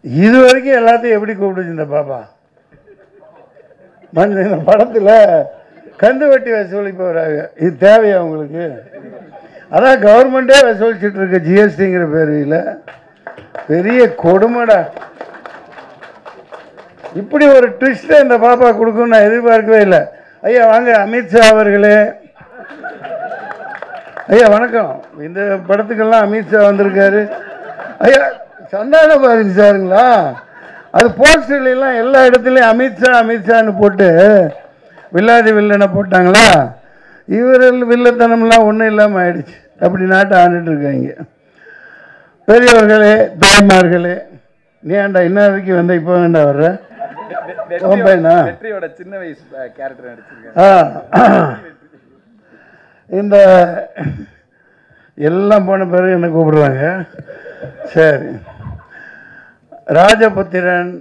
இது வரைக்கும் எல்லாத்தையும் எப்படி கூப்பிடுச்சு இந்த பாப்பா? இந்த படத்தில் கந்து வட்டி வசூலிப்பு வராங்க. இது தேவையா உங்களுக்கு? அதான் கவர்மெண்ட்டே வசூலிச்சுட்டு இருக்கு ஜிஎஸ்டிங்கிற பேரில். பெரிய கொடுமைடா. இப்படி ஒரு ட்விஸ்ட்டை இந்த பாப்பா கொடுக்குன்னு நான் எதிர்பார்க்கவே இல்லை. ஐயா வாங்க, அமித்ஷா அவர்களே. ஐயா வணக்கம். இந்த படத்துக்கெல்லாம் அமித்ஷா வந்திருக்காரு. ஐயா சந்தான பாரதி சாருங்களா? அது போஸ்டர்லாம் எல்லா இடத்துலையும் அமித்ஷா அமித்ஷான்னு போட்டு வில்லாதி வில்லனை போட்டாங்களா? இவர்கள் வில்லத்தனம்லாம் ஒன்றும் இல்லாமல் ஆயிடுச்சு. அப்படி நாட்டை ஆண்டுட்டு இருக்காங்க. பெரியவர்களே, தாய்மார்களே, நீ ஏன்டா இன்ன வரைக்கும் வந்த இப்போ வேண்டா வர்ற? சின்ன வயசு கேரக்டர் நடிச்சிருக்கேன். இந்த எல்லாம் போன பிறகு என்ன கூப்பிடுறாங்க. சரி, ராஜபுத்திரன்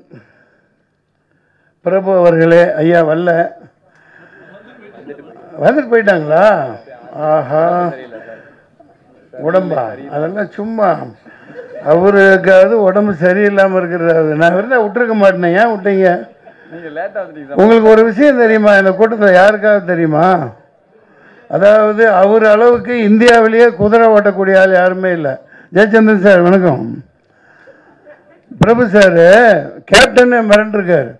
பிரபு அவர்களே, ஐயா வரல, வந்துட்டு போயிட்டாங்களா? ஆஹா, உடம்பா? அதெல்லாம் சும்மா அவருக்காவது உடம்பு சரியில்லாமல் இருக்கிறது. நான் இருந்தால் விட்டுருக்க மாட்டேன். ஏன் விட்டீங்க? உங்களுக்கு ஒரு விஷயம் தெரியுமா? இந்த கூட்டத்தில் யாருக்காவது தெரியுமா? அதாவது அவர் அளவுக்கு இந்தியாவிலேயே குதிரை ஓட்டக்கூடிய ஆள் யாருமே இல்லை. ஜெயச்சந்திரன் சார் வணக்கம். பிரபு சார் கேப்டனே மிரண்டிருக்கார்.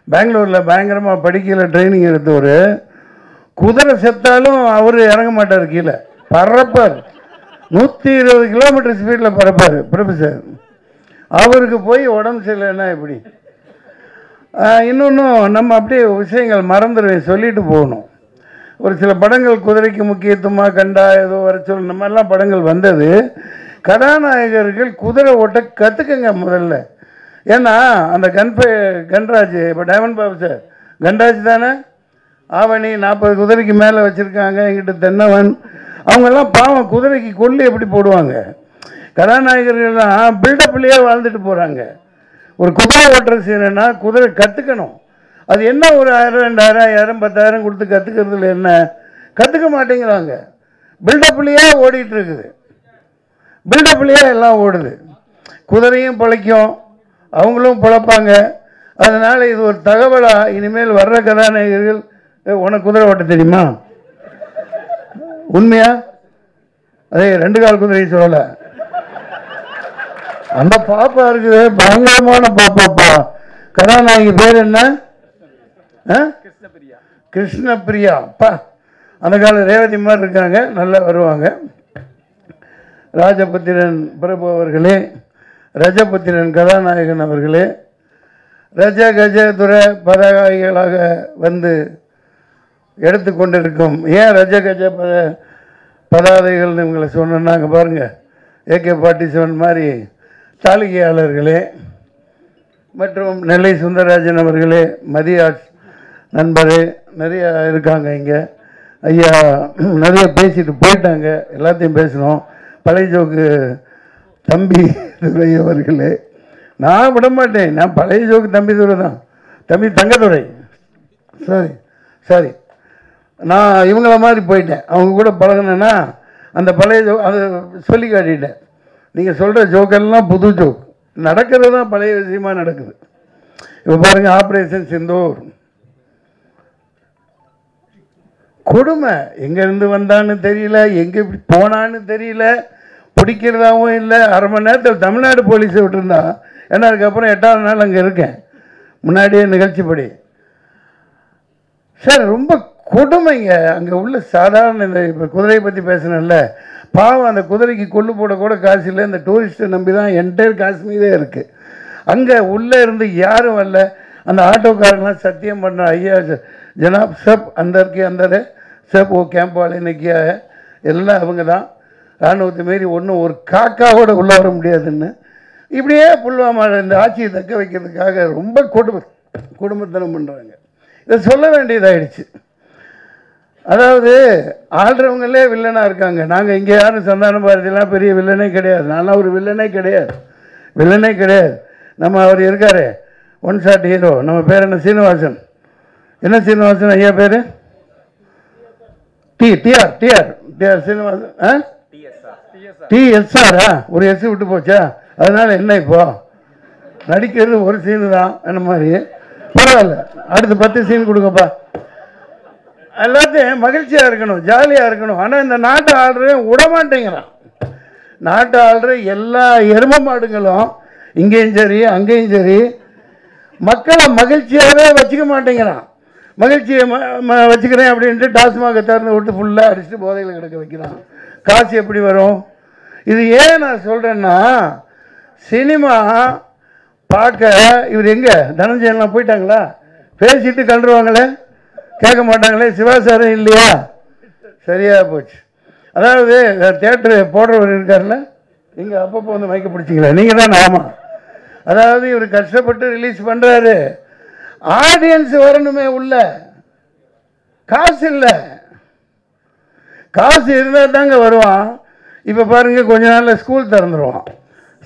பெங்களூரில் பயங்கரமாக படிக்கல ட்ரைனிங் எடுத்தவர். குதிரை செத்தாலும் அவர் இறங்க மாட்டார், கீழே பறப்பார். 120 கிலோமீட்டர் ஸ்பீடில் பறப்பார் பிரபு சார். அவருக்கு போய் உடம்பு சரியில்லைன்னா எப்படி? இன்னொன்றும் நம்ம அப்படியே விஷயங்கள் மறந்துடுவேன், சொல்லிட்டு போகணும். ஒரு சில படங்கள் குதிரைக்கு முக்கியத்துவமாக கண்டா ஏதோ வர சொல், இந்த மாதிரிலாம் படங்கள் வந்தது. கதாநாயகர்கள் குதிரை ஓட்ட கற்றுக்குங்க முதல்ல. ஏன்னா அந்த கன்ராஜ், இப்போ டைமண்ட் பாபு சார் கன்ராஜ் தானே, ஆவணி 40 குதிரைக்கு மேலே வச்சுருக்காங்க. எங்கிட்ட தென்னவன், அவங்கெல்லாம் பாவம் குதிரைக்கு கொல்லி எப்படி போடுவாங்க. கதாநாயகர்கள்லாம் பில்டப்லேயே வாழ்ந்துட்டு போகிறாங்க. ஒரு குதிரை ஓட்டுற சீனா குதிரை கற்றுக்கணும். அது என்ன ஒரு 1000 2000 1000 10,000 கொடுத்து கற்றுக்கிறதுல என்ன? கற்றுக்க மாட்டேங்கிறாங்க. பில்டப்லேயே ஓடிட்டு இருக்குது. பில்டப்லேயே எல்லாம் ஓடுது. குதிரையும் பிழைக்கும், அவங்களும் பிழைப்பாங்க. அதனால் இது ஒரு தகவலாக இனிமேல் வர்ற கதாநாயகர்கள், உனக்கு குதிரை ஓட்ட தெரியுமா? உண்மையா? அதே 2 கால் குதிரை சொல்லலை. அந்த பாப்பா இருக்குது, பயங்கரமான பாப்பாப்பா. கதாநாயகி பேர் என்ன? கிருஷ்ணபிரியா. அப்பா, அந்த கால ரேவதி மாதிரி இருக்காங்க, நல்லா வருவாங்க. ராஜபுத்திரன் பிரபு அவர்களே, ரஜபுத்திரன் கதாநாயகன் அவர்களே, ரஜ கஜ துர பதாகைகளாக வந்து எடுத்துக்கொண்டிருக்கும். ஏன் ரஜ கஜ பதாதைகள்னு இவங்களை சொன்னாங்க பாருங்கள். AK-47 மாதிரி தாளிகையாளர்களே மற்றும் நெல்லை சுந்தரராஜன் அவர்களே, மதியாட் நண்பரே, நிறைய இருக்காங்க இங்கே. ஐயா நிறைய பேசிட்டு போயிட்டாங்க, எல்லாத்தையும் பேசணும். பழைய ஜோக்கு தம்பி துரை அவர்களே, நான் விட மாட்டேன். நான் பழைய ஜோக்கு தம்பி துரை தான், தம்பி தங்கத்துறை. சரி சரி, நான் இவங்கள மாதிரி போயிட்டேன். அவங்க கூட பழகினேன்னா அந்த பழைய ஜோக் அதை சொல்லி காட்டிட்டேன். நீங்கள் சொல்கிற ஜோக்கெல்லாம் புது ஜோக், நடக்கிறது தான் பழைய விஷயமாக நடக்குது. இப்போ பாருங்கள், ஆப்ரேஷன் சிந்தூர் கொடுமை. எங்கேருந்து வந்தான்னு தெரியல, எங்கே இப்படி போனான்னு தெரியல, பிடிக்கிறதாவும் இல்லை. 1/2 மணி நேரத்தில் தமிழ்நாடு போலீஸை விட்டுருந்தா. ஏன்னா அதுக்கப்புறம் 8ஆவது நாள் அங்கே இருக்கேன், முன்னாடியே நிகழ்ச்சிப்படி. சார் ரொம்ப கொடுமைங்க. அங்கே உள்ள சாதாரண இந்த இப்போ குதிரையை பற்றி பேசினேன்ல, பாவம் அந்த குதிரைக்கு கொள்ளு போட கூட காசு இல்லை. இந்த டூரிஸ்ட்டை நம்பி தான் என்டையர் காஷ்மீரே இருக்குது. அங்கே உள்ளே இருந்து யாரும் வரல. அந்த ஆட்டோக்காரங்களாம் சத்தியம் பண்ணுற, ஐயா ஜனாப் சப் அந்தருக்கு அந்த சப் ஓ கேம்ப் வாலே நிற்கியா, எல்லாம் அவங்க தான். இராணுவத்தை மாரி ஒன்றும் ஒரு காக்காவோட உள்ளே வர முடியாதுன்னு இப்படியே புல்வாமாவில் இந்த ஆட்சியை தக்க வைக்கிறதுக்காக ரொம்ப குடும்பத்தனம் பண்ணுறாங்க. இதை சொல்ல வேண்டியதாகிடுச்சு. அதாவது ஆள்றவங்களே வில்லனாக இருக்காங்க. நாங்கள் இங்கே யாரும் சந்தான பாரதியெல்லாம் பெரிய வில்லனே கிடையாது. நான்லாம் ஒரு வில்லனே கிடையாது, வில்லனே கிடையாது. நம்ம அவர் இருக்கார் ஒன் ஷாட் ஹீரோ, நம்ம பேர் என்ன, சீனிவாசன். என்ன சீனிவாசன் ஐயா பேர்? டிஆர் சீனிவாசன். TSR ஒரு எஸ் விட்டு போச்சா? அதனால என்ன இப்போ நடிக்கிறது ஒரு சீனு தான் என்ன மாதிரி. பரவாயில்ல, அடுத்து 10 சீன் கொடுங்கப்பா. எல்லாத்தையும் மகிழ்ச்சியாக இருக்கணும், ஜாலியாக இருக்கணும். ஆனால் இந்த நாட்டு ஆள்றேன் விடமாட்டேங்கிறான். நாட்டு ஆள்ற எல்லா எரும மாடுகளும் இங்கேயும் சரி அங்கேயும் சரி மக்களை மகிழ்ச்சியாகவே வச்சுக்க மாட்டேங்கிறான். மகிழ்ச்சியை வச்சுக்கிறேன் அப்படின்ட்டு டாஸ்மாக திறந்து விட்டு ஃபுல்லாக அடிச்சுட்டு போதையில் கிடக்க வைக்கிறான். காசு எப்படி வரும்? இது ஏன் நான் சொல்கிறேன்னா, சினிமா பார்க்க இவர் எங்கே தனஞ்சயன்லாம் போயிட்டாங்களா? பேசிட்டு கண்டுருவாங்களே, கேட்க மாட்டாங்களே. சிவாசாரம் இல்லையா? சரியாக போச்சு. அதாவது தேட்டரு போடுறவர் இருக்கார்ல, நீங்கள் அப்பப்போ வந்து மயக்க பிடிச்சிங்களா? நீங்கள் தான். ஆமாம். அதாவது இவர் கஷ்டப்பட்டு ரிலீஸ் பண்ணுறாரு, ஆடியன்ஸ் வரணுமே உள்ள. காசு இல்லை, காசு இருந்தால் தாங்க வருவான். இப்போ பாருங்கள், கொஞ்ச நாளில் ஸ்கூல் திறந்துடுவான்.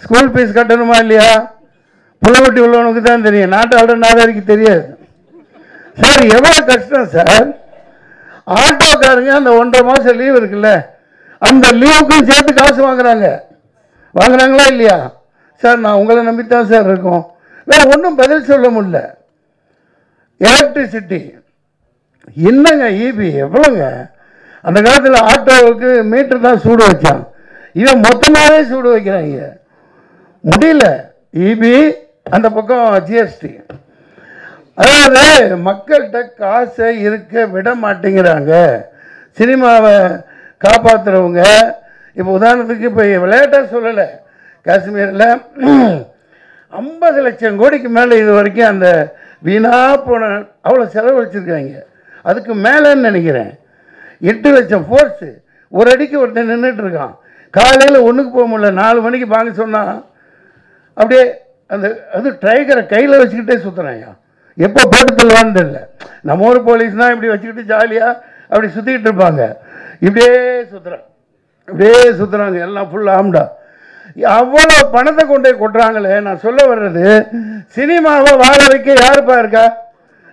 ஸ்கூல் ஃபீஸ் கட்டணுமா இல்லையா? புள்ளவட்டி உள்ளவனுக்கு தான் தெரியும், நாட்டு ஆள்ற நாதாரிக்கு தெரியாது. சார் எவ்வளோ கஷ்டம் சார். ஆட்டோக்காரங்க அந்த 1.5 மாதம் லீவ் இருக்குல்ல, அந்த லீவுக்கும் சேர்த்து காசு வாங்குறாங்களா இல்லையா? சார் நான் உங்களை நம்பித்தான் சார் இருக்கோம். வேறு ஒன்றும் பதில் சொல்ல முடியல. எலக்ட்ரிசிட்டி என்னங்க, இபி எவ்வளோங்க? அந்த காலத்தில் ஆட்டோவுக்கு மீட்டர் தான் சூடு வச்சான், இவன் மொத்தமாகவே சூடு வைக்கிறாங்க. முடியல. இபி அந்த பக்கம் ஜிஎஸ்டி. அதாவது மக்கள்கிட்ட காசை இருக்க விட மாட்டேங்கிறாங்க. சினிமாவை காப்பாற்றுறவங்க இப்போ உதாரணத்துக்கு இப்போ விளையாட்டாக சொல்லலை, காஷ்மீரில் 50 லட்சம் கோடிக்கு மேலே இது வரைக்கும் அந்த வீணாக போன அவ்வளோ செலவழிச்சிருக்காங்க. அதுக்கு மேலேன்னு நினைக்கிறேன் 8 லட்சம் ஃபோர்ஸு. ஒரு அடிக்கு ஒருத்தன் நின்றுட்டு இருக்கான். காலையில் ஒன்றுக்கு போக முடியல, 4 மணிக்கு வாங்க சொன்னால் அப்படியே அந்த அது ட்ரைகரை கையில் வச்சுக்கிட்டே சுற்றுறாங்க. எப்போ போட்டு தள்ளுவான்னு தெரியல. நம்ம ஊர் போலீஸ்னால் இப்படி வச்சுக்கிட்டு ஜாலியாக அப்படி சுற்றிக்கிட்டு இருப்பாங்க. இப்படியே சுற்றுறாங்க எல்லாம் ஃபுல் ஆம்டா. அவ்வளோ பணத்தை கொண்டு போய் கொட்டுறாங்களே. நான் சொல்ல வர்றது, சினிமாவை வாழ வைக்க யாருப்பா இருக்கா?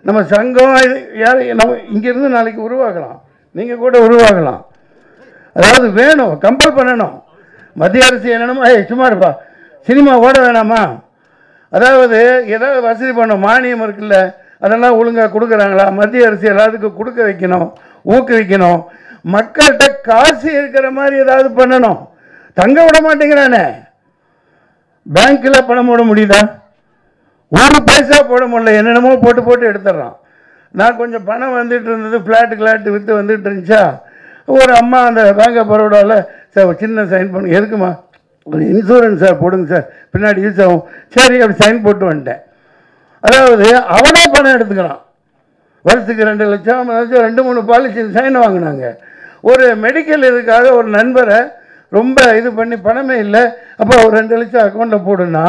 நம்ம சங்கம் யார்? நம்ம இங்கேருந்து நாளைக்கு உருவாக்கலாம், நீங்கள் கூட உருவாகலாம். அதாவது வேணும், கம்பல் பண்ணணும். மத்திய அரசு என்னென்னமோ சும்மா இருப்பா, சினிமா ஓட வேணாமா? அதாவது ஏதாவது வசதி பண்ணணும், மானியம் இருக்குல்ல, அதெல்லாம் ஒழுங்காக கொடுக்குறாங்களா? மத்திய அரசு எல்லாத்துக்கும் கொடுக்க வைக்கணும், ஊக்குவிக்கணும். மக்கள்கிட்ட காசு இருக்கிற மாதிரி ஏதாவது பண்ணணும். தங்க விட மாட்டேங்கிறானே. பேங்க்கில் பணம் போட முடியுதா? 1 பைசா போட முடியல, என்னென்னமோ போட்டு எடுத்துட்றான். நான் கொஞ்சம் பணம் வந்துட்டு இருந்தது, ஃப்ளாட்டு விற்று வந்துட்டு இருந்துச்சா, ஒரு அம்மா அந்த பேங்க் ஆஃப் பரோடாவில், சார் சின்ன சைன் பண்ணு. எதுக்குமா? ஒரு இன்சூரன்ஸ் சார் போடுங்க சார், பின்னாடி யூஸ் ஆகும். சரி, அப்படி சைன் போட்டு வந்துட்டேன். அதாவது அவனே பணம் எடுத்துக்கிறான். வருஷத்துக்கு 2 லட்சம் 2-3 பாலிசி சைன் வாங்கினாங்க. ஒரு மெடிக்கல் இதுக்காக ஒரு நண்பரை ரொம்ப இது பண்ணி பணமே இல்லை, அப்போ ஒரு 2 லட்சம் அக்கௌண்ட்டில் போடுன்னா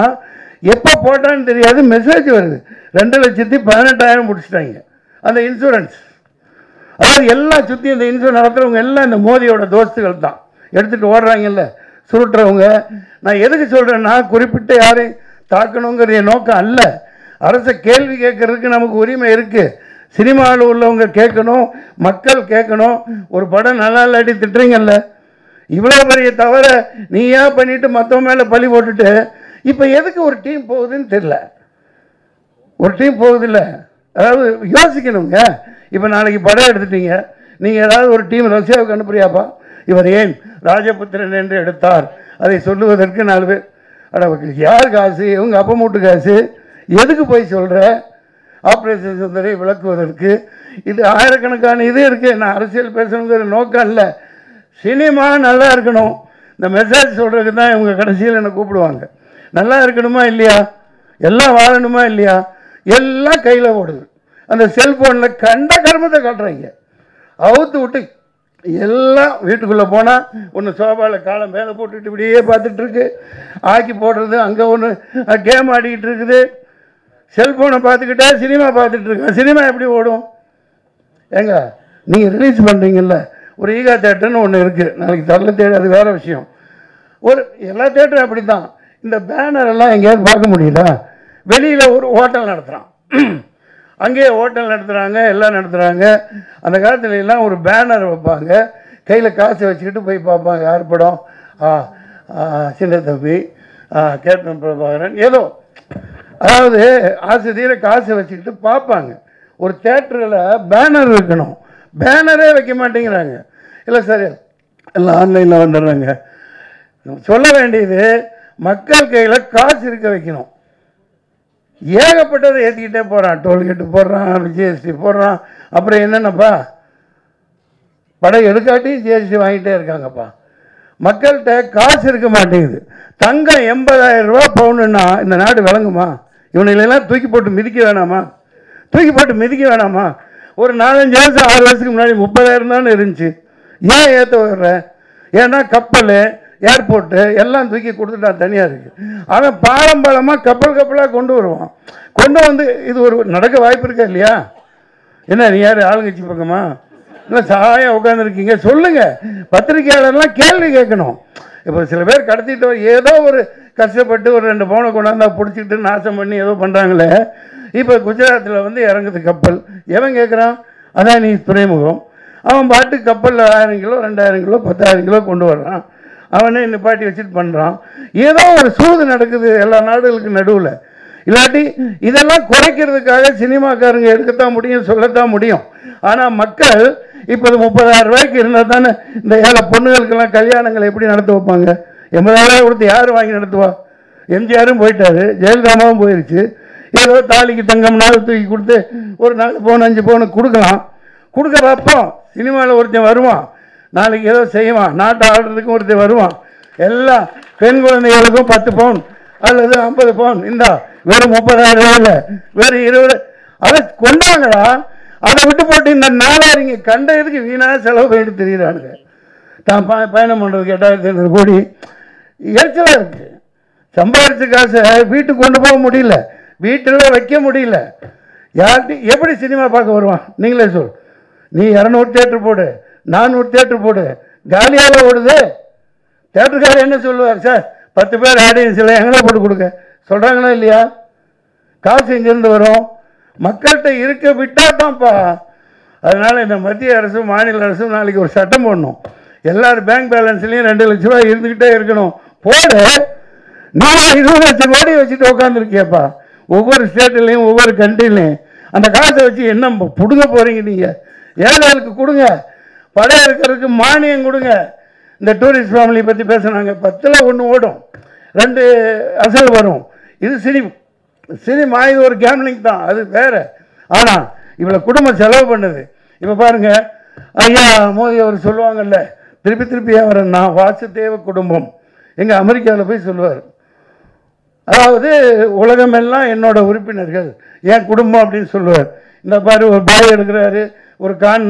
எப்போ போட்டான்னு தெரியாது, மெசேஜ் வருது 2,18,000 முடிச்சிட்டாங்க அந்த இன்சூரன்ஸ். அதாவது எல்லாம் சுற்றி இந்த இன்சூரன்ஸ் நடத்துகிறவங்க எல்லாம் இந்த மோதியோட தோஸ்துகள் தான் எடுத்துகிட்டு ஓடுறாங்கல்ல, சுருட்டுறவங்க. நான் எதுக்கு சொல்கிறேன்னா, குறிப்பிட்ட யாரையும் தாக்கணுங்கிற நோக்கம் அல்ல. அரசை கேள்வி கேட்கறதுக்கு நமக்கு உரிமை இருக்குது. சினிமாவில் உள்ளவங்க கேட்கணும், மக்கள் கேட்கணும். ஒரு படம் நல்லா இல்லாட்டி திட்டுறீங்கல்ல, இவ்வளோ பெரிய தவிர நீயா பண்ணிவிட்டு மற்றவங்க மேலே பழி போட்டுட்டு இப்போ எதுக்கு ஒரு டீம் போகுதுன்னு தெரில. ஒரு டீம் போகுதில்ல, அதாவது யோசிக்கணுங்க. இப்போ நாளைக்கு படம் எடுத்துட்டீங்க, நீங்கள் ஏதாவது ஒரு டீம் ரஷ்யாவுக்கு அனுப்புறியாப்பா? இவர் ஏன் ராஜபுத்திரன் என்று எடுத்தார் அதை சொல்லுவதற்கு 4 பேர். அட யார் காசு? இவங்க அப்பா மூட்டு காசு. எதுக்கு போய் சொல்கிற? ஆப்ரேஷன் சுந்தரை விளக்குவதற்கு. இது ஆயிரக்கணக்கான இது இருக்குது. நான் அரசியல் பேசணுங்கிற நோக்கம் இல்லை. சினிமா நல்லா இருக்கணும், இந்த மெசேஜ் சொல்கிறதுக்கு தான் இவங்க கடைசியில் என்னை கூப்பிடுவாங்க. நல்லா இருக்கணுமா இல்லையா? எல்லாம் வாழணுமா இல்லையா? எல்லாம் கையில் ஓடுது. அந்த செல்ஃபோனில் கண்ட கர்மத்தை காட்டுறாங்க. அவுத்து விட்டு எல்லாம் வீட்டுக்குள்ளே போனால் ஒன்று சோபாவில் காலை மேலே போட்டுட்டு இப்படியே பார்த்துட்ருக்கு. ஆக்கி போடுறது, அங்கே ஒன்று கேம் ஆடிக்கிட்டு இருக்குது. செல்ஃபோனை பார்த்துக்கிட்டே சினிமா பார்த்துட்ருக்கேன். சினிமா எப்படி ஓடும்? ஏங்க நீங்கள் ரிலீஸ் பண்ணுறீங்கல்ல, ஒரு ஈகா தேட்டர்னு ஒன்று இருக்குது, நாளைக்கு தரல தேட்டர், அது வேறு விஷயம். ஒரு எல்லா தேட்டரும் அப்படி தான். இந்த பேனரெல்லாம் எங்கேயாவது பார்க்க முடியுதா? வெளியில் ஒரு ஹோட்டல் நடத்துகிறான், அங்கேயே ஹோட்டல் நடத்துகிறாங்க, எல்லாம் நடத்துகிறாங்க. அந்த காலத்துல எல்லாம் ஒரு பேனர் வைப்பாங்க, கையில் காசு வச்சுக்கிட்டு போய் பார்ப்பாங்க. யார் படம்? சின்ன தம்பி, கேப்டன் பிரபாகரன், ஏதோ அதாவது ஆசை தீர காசை வச்சுக்கிட்டு பார்ப்பாங்க. ஒரு தேட்டரில் பேனர் வைக்கணும், பேனரே வைக்க மாட்டேங்கிறாங்க. இல்லை சார் எல்லாம் ஆன்லைனில் வந்துடுறாங்க. சொல்ல வேண்டியது மக்கள் கையில் காசு இருக்க வைக்கணும். ஏகப்பட்டதை ஏற்றிக்கிட்டே போகிறான், டோல்கேட்டு போடுறான், ஜிஎஸ்டி போடுறான். அப்புறம் என்னென்னப்பா படம் எடுக்காட்டி ஜிஎஸ்டி வாங்கிட்டே இருக்காங்கப்பா. மக்கள்கிட்ட காசு இருக்க மாட்டேங்குது. தங்கம் 80,000 ரூபா பவுனுன்னா இந்த நாடு விளங்குமா? இவனையெல்லாம் தூக்கி போட்டு மிதிக்க வேணாமா? தூக்கி போட்டு மிதிக்க வேணாமா? ஒரு 4-5 வருஷம் 6 வருஷத்துக்கு முன்னாடி 30,000 தானே இருந்துச்சு. ஏன் ஏற்ற வர்ற? ஏன்னா கப்பல், ஏர்போர்ட்டு எல்லாம் தூக்கி கொடுத்துட்டா தனியாக இருக்குது. அவன் பாரம்பரியமாக கப்பலாக கொண்டு வருவான். கொண்டு வந்து இது ஒரு நடக்க வாய்ப்பு இருக்கா இல்லையா? என்ன நீ யார் ஆளுங்கட்சி பக்கமா இல்லை சாயம் உட்காந்துருக்கீங்க? சொல்லுங்கள். பத்திரிகையாளர்லாம் கேள்வி கேட்கணும். இப்போ சில பேர் கடத்திட்டு ஏதோ ஒரு கஷ்டப்பட்டு ஒரு 2 பவுனை கொண்டாந்தா பிடிச்சிக்கிட்டு நாசம் பண்ணி ஏதோ பண்ணுறாங்களே. இப்போ குஜராத்தில் வந்து இறங்குது கப்பல். எவன் கேட்குறான்? அதான் நீ துறைமுகம். அவன் பாட்டு கப்பலில் 1000 கிலோ 2000 கிலோ 10,000 கிலோ கொண்டு வர்றான். அவனே நிப்பாட்டி வச்சுட்டு பண்ணுறான். ஏதோ ஒரு சூது நடக்குது எல்லா நாடுகளுக்கு நடுவில். இல்லாட்டி இதெல்லாம் குறைக்கிறதுக்காக சினிமாக்காரங்க எடுக்கத்தான் முடியும், சொல்லத்தான் முடியும். ஆனால் மக்கள் இப்போ 30,000 ரூபாய்க்கு இருந்தால் தானே இந்த ஏழை பொண்ணுகளுக்கெல்லாம் கல்யாணங்களை எப்படி நடத்த வைப்பாங்க? 80,000 ரூபாய் கொடுத்து யார் வாங்கி நடத்துவா? எம்ஜிஆரும் போயிட்டாரு, ஜெயலலிதாவும் போயிடுச்சு. ஏதோ தாலிக்கு தங்கம் நாள் தூக்கி கொடுத்து ஒரு 4 பவுன் 5 பவுனு கொடுக்கலாம். கொடுக்க பார்ப்போம். சினிமாவில் ஒருத்தன் வருவான், நாளைக்கு ஏதோ செய்வான், நாட்டை ஆடுறதுக்கும் ஒருத்தர் வருவான். எல்லாம் பெண் குழந்தைகளுக்கும் 10 பவுன் அல்லது 50 பவுன். இந்தா வெறும் 30,000 ரூபாயில் வெறும் 20 அதை கொண்டாங்களா? அதை விட்டு போட்டு இந்த நாளாரிங்க கண்ட இதுக்கு வீணாக செலவு பண்ணிட்டு தெரியுறானுங்க. தான் பயணம் பண்ணுறதுக்கு 8,500 கோடி எரிச்சலாக இருக்குது. சம்பாதிச்ச காசை வீட்டுக்கு கொண்டு போக முடியல, வீட்டில் வைக்க முடியல. யார்கிட்ட எப்படி சினிமா பார்க்க வருவான்? நீங்களே சொல். நீ 200 தேட்டர் போடு, 400 தேட்டர் போடு, காலியால் ஓடுது. தேட்டருக்காரர் என்ன சொல்லுவார்? சார் 10 பேர் ஆடியன்ஸில் எங்கே போட்டு கொடுக்க சொல்கிறாங்களா இல்லையா? காசு எங்கேருந்து வரும்? மக்கள்கிட்ட இருக்க விட்டாதான்ப்பா. அதனால் இந்த மத்திய அரசும் மாநில அரசும் நாளைக்கு ஒரு சட்டம் போடணும். எல்லாரும் பேங்க் பேலன்ஸ்லேயும் 2 லட்ச ரூபா இருந்துக்கிட்டே இருக்கணும். போடு. நான் 20 லட்சம் கோடி வச்சுட்டு உட்காந்துருக்கியப்பா. ஒவ்வொரு ஸ்டேட்லேயும் ஒவ்வொரு கண்ட்ரிலையும் அந்த காசை வச்சு என்ன பிடுங்க போகிறீங்க? நீங்கள் ஏழைகளுக்கு கொடுங்க, பழைய இருக்கிறதுக்கு மானியம் கொடுங்க. இந்த டூரிஸ்ட் ஃபேமிலி பற்றி பேசுனாங்க. 10ல் 1 ஓடும், 2 அசல் வரும். இது சினிமா, இது ஒரு கேம்லிங் தான், அது வேறு. ஆனால் இவ்வளோ குடும்பம் செலவு பண்ணுது. இப்போ பாருங்கள், ஐயா மோடி அவர் சொல்லுவாங்கல்ல, திருப்பி வரேன்னா வாசுதேவ குடும்பம். எங்கள் அமெரிக்காவில் போய் சொல்லுவார். அதாவது உலகமெல்லாம் என்னோட உறுப்பினர்கள், என் குடும்பம் அப்படின்னு சொல்லுவார். இந்த பாரு ஒரு பாய் எடுக்கிறாரு, ஒரு கான்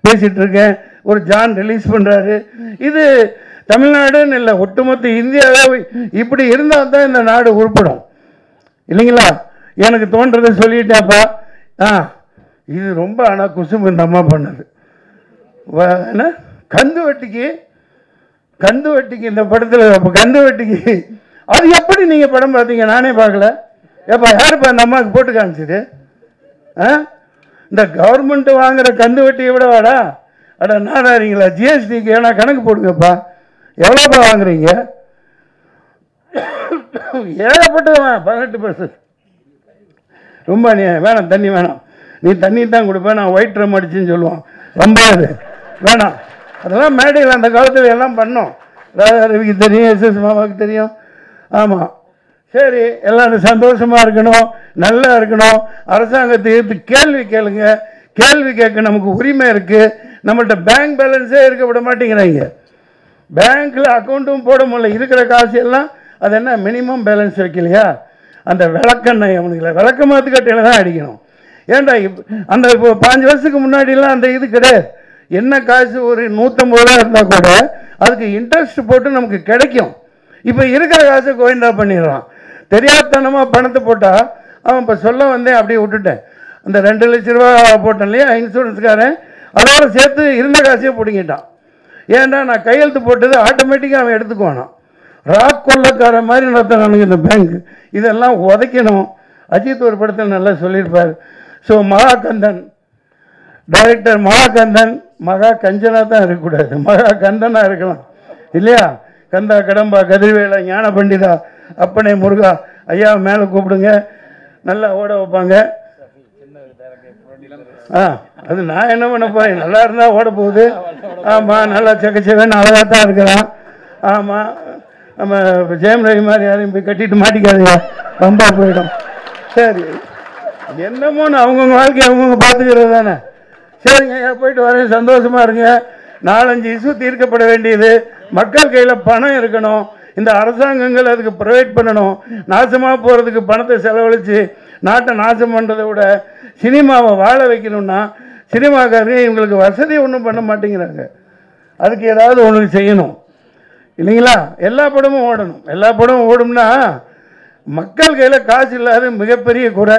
பேசிகிட்டு இருக்கேன், ஒரு ஜான் ரிலீஸ் பண்ணுறாரு. இது தமிழ்நாடுன்னு இல்லை, ஒட்டுமொத்த இந்தியாவே இப்படி இருந்தால் தான் இந்த நாடு உருப்படும் இல்லைங்களா? எனக்கு தோன்றதை சொல்லிட்டேன்ப்பா. இது ரொம்ப ஆனால் குசும்பு இந்த அம்மா பண்ணது. என்ன கந்து வட்டிக்கு இந்த படத்தில் கந்து வட்டிக்கு அது எப்படி நீங்கள் படம் பார்த்தீங்க? நானே பார்க்கல. ஏப்பா யாருப்பா அந்த அம்மாவுக்கு போட்டு காமிச்சிது? இந்த கவர்மெண்ட்டு வாங்குகிற கந்து வட்டியை விட வாடா அட நாடாரிங்களா? ஜிஎஸ்டிக்கு ஏன்னா கணக்கு போடுங்கப்பா. எவ்வளோப்பா வாங்குறீங்க? ஏகப்பட்டதுதான் 18%. ரொம்ப நீ வேணாம், தண்ணி வேணாம், நீ தண்ணி தான் கொடுப்பேன், நான் ஒயிட் ட்ரம் அடிச்சுன்னு சொல்லுவான். ரொம்ப வேணாம். அதெல்லாம் மேடையில் அந்த காலத்தில் எல்லாம் பண்ணோம். ராதாரவிக்கு தெரியும், எஸ்எஸ் மாமாவுக்கு தெரியும். ஆமாம், சரி, எல்லோரும் சந்தோஷமாக இருக்கணும், நல்லா இருக்கணும். அரசாங்கத்தை எடுத்து கேள்வி கேளுங்க. கேள்வி கேட்க நமக்கு உரிமை இருக்குது. நம்மள்கிட்ட பேங்க் பேலன்ஸே இருக்க விட மாட்டேங்கிறாங்க. பேங்க்கில் அக்கௌண்ட்டும் போட முடியல. இருக்கிற காசு எல்லாம் அது என்ன மினிமம் பேலன்ஸ் வைக்கலையா? அந்த விளக்கெண்ணெய் அவனுங்களை விளக்க மாற்றுக்கட்டையில் தான் அடிக்கணும். ஏன்டா அந்த இப்போ 5 வருஷத்துக்கு முன்னாடிலாம் அந்த இது கிடையாது. என்ன காசு ஒரு 150 ரூபா இருந்தால் கூட அதுக்கு இன்ட்ரெஸ்ட் போட்டு நமக்கு கிடைக்கும். இப்போ இருக்கிற காசை கோயிண்டா பண்ணிடுறான். தெரியாதனமாக பணத்தை போட்டால் அவன் இப்போ சொல்ல வந்தேன், அப்படியே விட்டுட்டேன். அந்த 2 லட்ச ரூபா போட்டேன் இல்லையா இன்சூரன்ஸ்காரன், அதோட சேர்த்து இருந்த காசையே பிடிங்கிட்டான். ஏன்டா நான் கையெழுத்து போட்டது ஆட்டோமேட்டிக்காக அவன் எடுத்துக்குவானா? ராக் கொள்ளக்கார மாதிரி நடத்துறானுங்க இந்த பேங்க். இதெல்லாம் உதைக்கணும். அஜித் ஒரு படத்தில் நல்லா சொல்லியிருப்பார். ஸோ மகாகந்தன் டைரக்டர் மகாகந்தன், மகா கஞ்சனாக தான் இருக்கக்கூடாது, மகா கந்தனாக இருக்கலாம் இல்லையா? கந்தா கடம்பா கதிர்வேலா ஞான பண்டிதா அப்பனே முருகா ஐயா மேலே கூப்பிடுங்க. நல்லா ஓட வைப்பாங்க. அது நான் என்ன பண்ண போகிறேன், நல்லா இருந்தால் ஓட போகுது. ஆமாம், நல்லா செக்கச்சேவன் அழகாக தான் இருக்கிறான். ஆமாம், நம்ம ஜெயம் ரவி மாதிரி யாரையும் போய் கட்டிட்டு மாட்டிக்காதீங்க, ரொம்ப போயிடும். சரி, என்னமோன்னு அவங்கவுங்க வாழ்க்கையை அவங்கவுங்க பார்த்துக்கிறது தானே. சரிங்க, போயிட்டு வரேன், சந்தோஷமாக இருங்க. 4-5 இஷ்யூ தீர்க்கப்பட வேண்டியது. மக்கள் கையில் பணம் இருக்கணும். இந்த அரசாங்கங்கள் அதுக்கு ப்ரொவைட் பண்ணணும். நாசமாக போகிறதுக்கு பணத்தை செலவழித்து நாட்டை நாசம் பண்ணுறதை விட சினிமாவை வாழ வைக்கணும்னா சினிமாக்காரங்க இவங்களுக்கு வசதி ஒன்றும் பண்ண மாட்டேங்கிறாங்க. அதுக்கு ஏதாவது ஒன்று செய்யணும் இல்லைங்களா? எல்லா படமும் ஓடணும். எல்லா படமும் ஓடும்னா மக்கள் கையில் காசு இல்லாத மிகப்பெரிய குறை.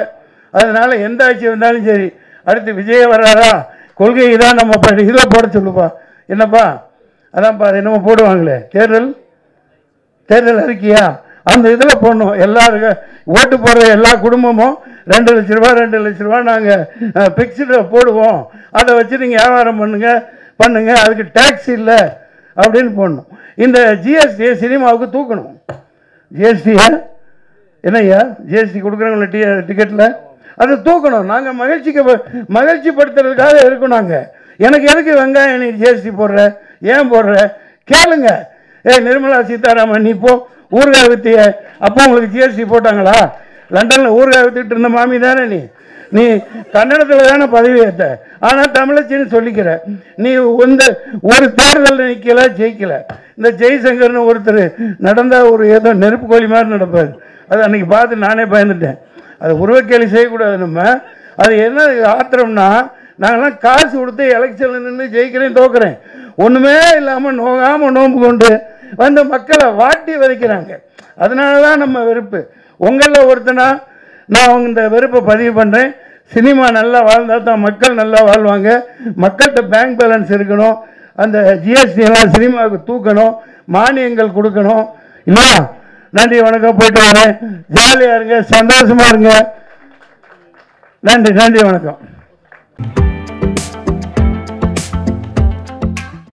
அதனால் எந்த ஆட்சி வந்தாலும் சரி, அடுத்து விஜய் வர்றாரா, கொள்கை தான் நம்ம இதில் போட சொல்லுப்பா. என்னப்பா அதான்ப்பா, அது என்னமோ போடுவாங்களே, தேர்தல் அறிக்கையா, அந்த இதில் போடணும். எல்லாருக்கும் ஓட்டு போடுற எல்லா குடும்பமும் 2 லட்ச ரூபா நாங்கள் ஃபிக்ஸ்டில் போடுவோம், அதை வச்சு நீங்கள் வியாபாரம் பண்ணுங்க, அதுக்கு டேக்ஸ் இல்லை அப்படின்னு போடணும். இந்த ஜிஎஸ்டியை சினிமாவுக்கு தூக்கணும். ஜிஎஸ்டியை என்னய்யா, ஜிஎஸ்டி கொடுக்குறாங்களே டிக்கெட்டில், அதை தூக்கணும். நாங்கள் மகிழ்ச்சி படுத்துறதுக்காக இருக்கோம். நாங்கள் எனக்கு எதுக்கு வெங்காயம் நீ ஜிஎஸ்டி போடுற, ஏன் போடுற கேளுங்க. நிர்மலா சீதாராமன், நீ இப்போ ஊறுகாய் வித்திய, அப்போ உங்களுக்கு ஜிஎஸ்டி போட்டாங்களா? லண்டனில் ஊறுகாய் வித்துக்கிட்டு இருந்த மாமி தானே நீ கன்னடத்தில் தானே பதவி ஏற்ற, ஆனால் தமிழச்சின்னு சொல்லிக்கிற. நீ ஒரு தேர்தலில் நிற்கல, ஜெயிக்கல. இந்த ஜெய்சங்கர்னு ஒருத்தர் நடந்தால் ஏதோ நெருப்பு கோழி மாதிரி நடப்பார். அது அன்றைக்கி பார்த்து நானே பயந்துட்டேன். அது உருவக்கேலி செய்யக்கூடாது. நம்ம அது என்ன ஆத்திரம்னா, நாங்கள்லாம் காசு கொடுத்து எலெக்ஷனில் நின்று ஜெயிக்கிறேன் தோக்குறேன், ஒன்றுமே இல்லாமல் நோகாமல் நோம்பு கொண்டு வந்து மக்களை வாட்டி வதைக்கிறாங்க. அதனால தான் நம்ம வெறுப்பு. உங்களில் ஒருத்தனா நான் இந்த வெறுப்பை பதிவு பண்ணுறேன். சினிமா நல்லா வாழ்ந்தால் தான் மக்கள் நல்லா வாழ்வாங்க. மக்கள்கிட்ட பேங்க் பேலன்ஸ் இருக்கணும். அந்த ஜிஎஸ்டி எல்லாம் சினிமாவுக்கு தூக்கணும், மானியங்கள் கொடுக்கணும் இல்லையா? நன்றி, வணக்கம், போயிட்டு வரேன். ஜாலியாக இருங்க, சந்தோஷமாக இருங்க. நன்றி, வணக்கம்.